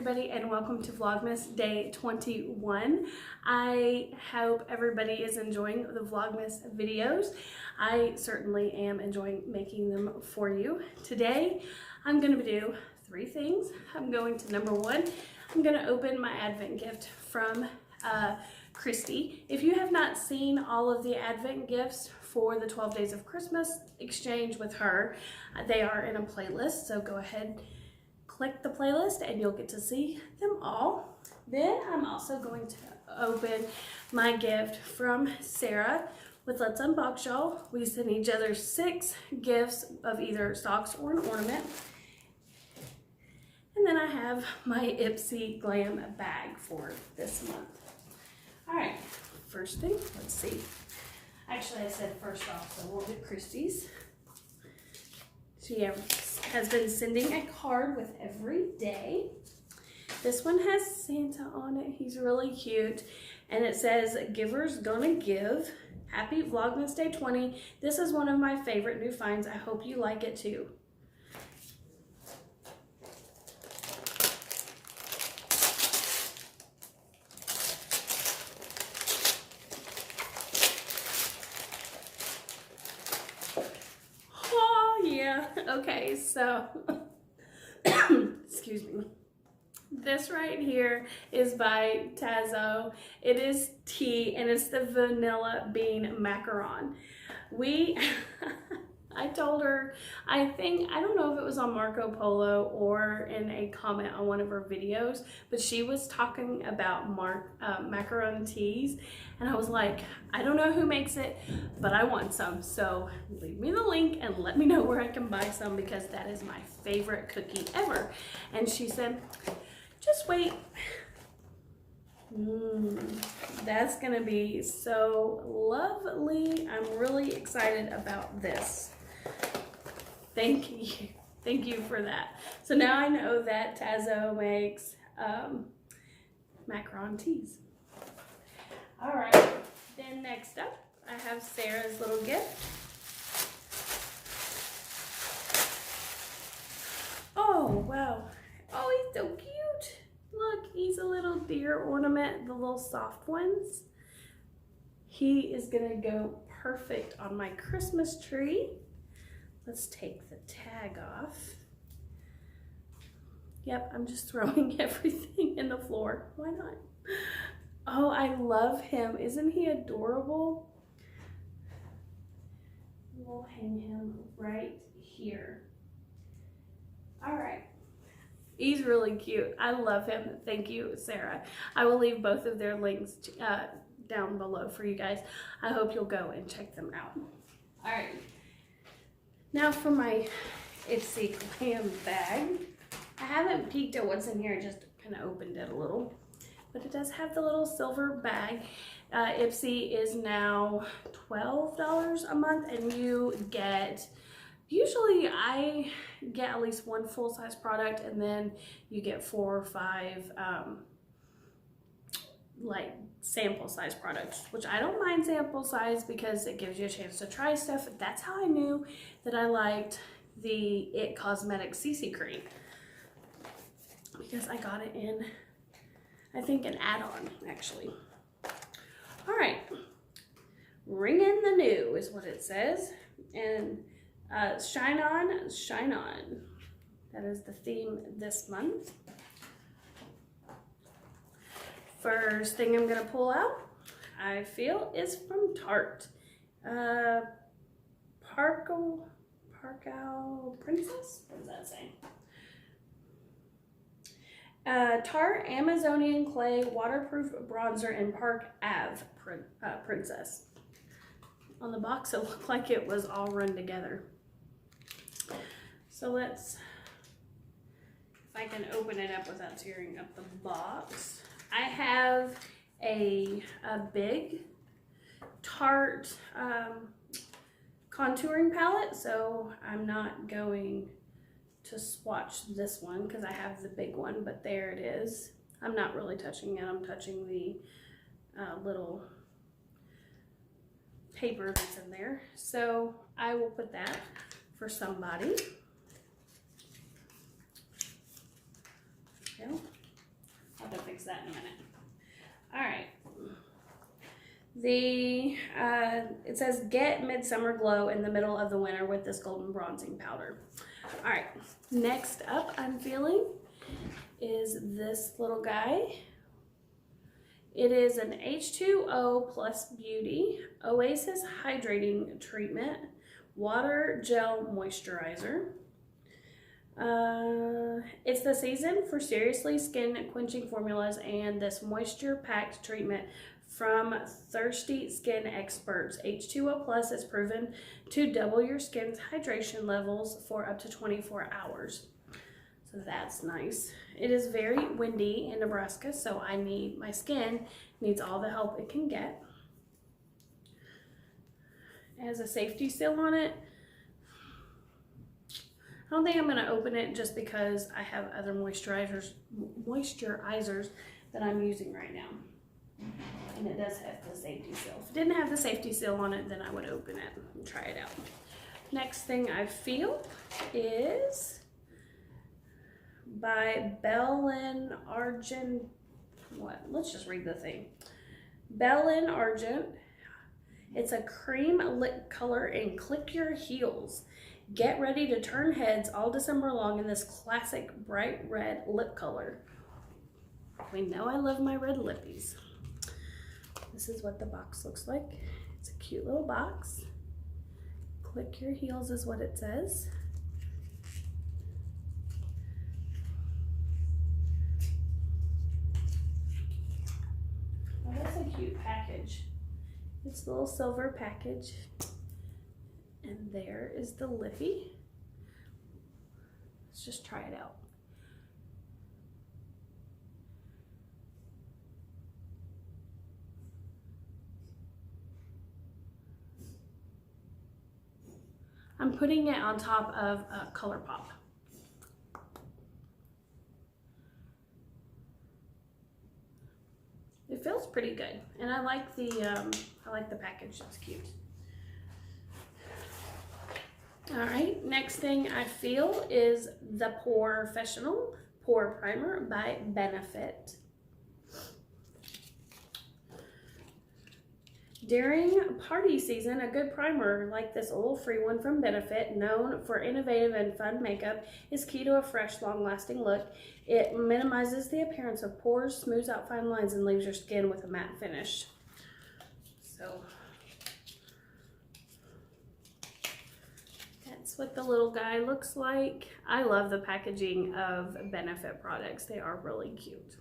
everybody, and welcome to Vlogmas Day 21. I hope everybody is enjoying the Vlogmas videos. I certainly am enjoying making them for you. Today, I'm going to do three things. I'm going to, number one, I'm going to open my Advent gift from Christy. If you have not seen all of the Advent gifts for the 12 Days of Christmas exchange with her, they are in a playlist, so go ahead, click the playlist and you'll get to see them all. Then I'm also going to open my gift from Sarah with Let's Unbox Y'all. We sent each other 6 gifts of either socks or an ornament. And then I have my Ipsy Glam bag for this month. All right, first thing, let's see. Actually, I said first off, so we'll do Christy's. She has been sending a card with every day. This one has Santa on it. He's really cute. And it says, "Giver's gonna give. Happy Vlogmas Day 20. This is one of my favorite new finds. I hope you like it too." Okay, so, excuse me. This right here is by Tazo. It is tea, and it's the vanilla bean macaron. I told her, I don't know if it was on Marco Polo or in a comment on one of her videos, but she was talking about macaron teas, and I was like, I don't know who makes it, but I want some, so leave me the link and let me know where I can buy some, because that is my favorite cookie ever. And she said, just wait. That's gonna be so lovely. I'm really excited about this. Thank you for that. So now I know that Tazo makes macaron teas. All right, then next up, I have Sarah's little gift. Oh, wow. Oh, he's so cute. Look, he's a little deer ornament, the little soft ones. He is gonna go perfect on my Christmas tree. Let's take the tag off. Yep, I'm just throwing everything in the floor. Why not? Oh, I love him. Isn't he adorable? We'll hang him right here. All right. He's really cute. I love him. Thank you, Sarah. I will leave both of their links down below for you guys. I hope you'll go and check them out. All right. Now for my Ipsy Glam bag. I haven't peeked at what's in here. I just kind of opened it a little. But it does have the little silver bag. Ipsy is now $12 a month, and you get, usually I get at least one full-size product, and then you get 4 or 5 like sample size products, which I don't mind sample size because it gives you a chance to try stuff. That's how I knew that I liked the It Cosmetics CC cream, because I got it in, I think, an add-on actually. All right, ring in the new is what it says, and shine on, shine on. That is the theme this month. First thing I'm gonna pull out, I feel, is from Tarte. Parkle Princess? What does that say? Tarte Amazonian Clay Waterproof Bronzer in Park Ave Princess. On the box, it looked like it was all run together. So let's, if I can open it up without tearing up the box. I have a big Tarte contouring palette, so I'm not going to swatch this one because I have the big one, but there it is. I'm not really touching it. I'm touching the little paper that's in there. So I will put that for somebody. Go. I'll have to fix that in a minute. All right. It says get midsummer glow in the middle of the winter with this golden bronzing powder. All right, next up I'm feeling is this little guy. It is an H2O Plus Beauty Oasis Hydrating Treatment Water Gel Moisturizer. It's the season for seriously skin quenching formulas, and this moisture packed treatment from thirsty skin experts. H2O Plus is proven to double your skin's hydration levels for up to 24 hours. So that's nice. It is very windy in Nebraska, so my skin needs all the help it can get. It has a safety seal on it. I don't think I'm going to open it just because I have other moisturizers that I'm using right now. And it does have the safety seal. If it didn't have the safety seal on it, then I would open it and try it out. Next thing I feel is by Bellin Argent. Let's just read the thing. Bellin Argent. It's a cream lip color and click your heels. Get ready to turn heads all December long in this classic bright red lip color. We know I love my red lippies. This is what the box looks like. It's a cute little box. Click your heels is what it says. Oh, that's a cute package. It's a little silver package. And there is the lippy. Let's just try it out. I'm putting it on top of ColourPop. It feels pretty good, and I like the package. It's cute. All right, next thing I feel is the Professional Pore Primer by Benefit. During party season, a good primer like this oil-free one from Benefit, known for innovative and fun makeup, is key to a fresh, long-lasting look. It minimizes the appearance of pores, smooths out fine lines, and leaves your skin with a matte finish. So that's what the little guy looks like. I love the packaging of Benefit products. They are really cute.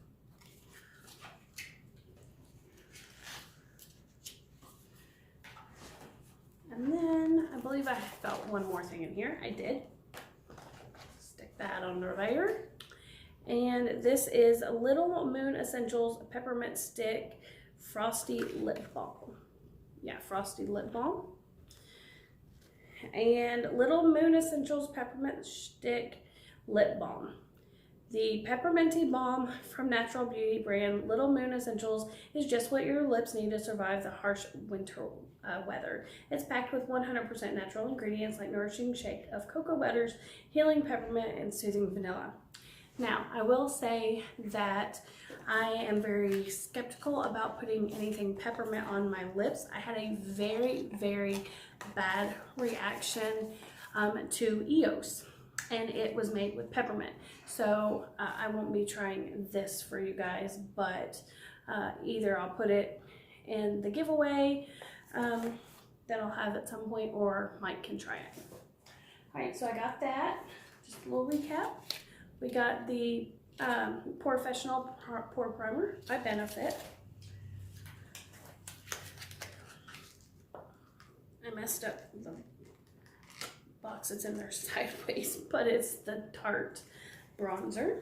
And then I believe I felt one more thing in here. I did. Stick that under there. And this is Little Moon Essentials Peppermint Stick Frosty Lip Balm. Yeah, Frosty Lip Balm. And Little Moon Essentials Peppermint Stick Lip Balm. The pepperminty balm from natural beauty brand Little Moon Essentials is just what your lips need to survive the harsh winter weather. It's packed with 100% natural ingredients like nourishing shake of cocoa butters, healing peppermint, and soothing vanilla. Now, I will say that I am very skeptical about putting anything peppermint on my lips. I had a very, very bad reaction to EOS, and it was made with peppermint. So I won't be trying this for you guys, but either I'll put it in the giveaway that I'll have at some point, or Mike can try it. All right, so I got that. Just a little recap. We got the Professional Pore Primer by Benefit. I messed up the box. It's in there sideways, but it's the Tarte bronzer.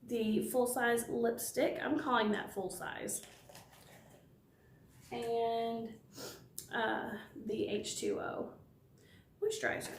The full-size lipstick. I'm calling that full-size. And the H2O moisturizer.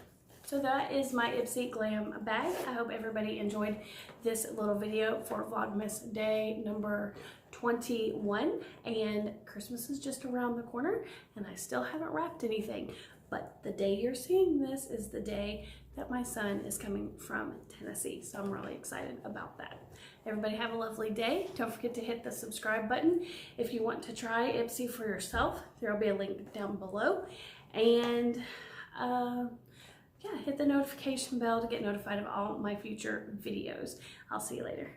So that is my Ipsy Glam bag. I hope everybody enjoyed this little video for Vlogmas day number 21. And Christmas is just around the corner, and I still haven't wrapped anything. but the day you're seeing this is the day that my son is coming from Tennessee. So I'm really excited about that. Everybody have a lovely day. Don't forget to hit the subscribe button if you want to try Ipsy for yourself. There will be a link down below. And yeah, hit the notification bell to get notified of all my future videos. I'll see you later.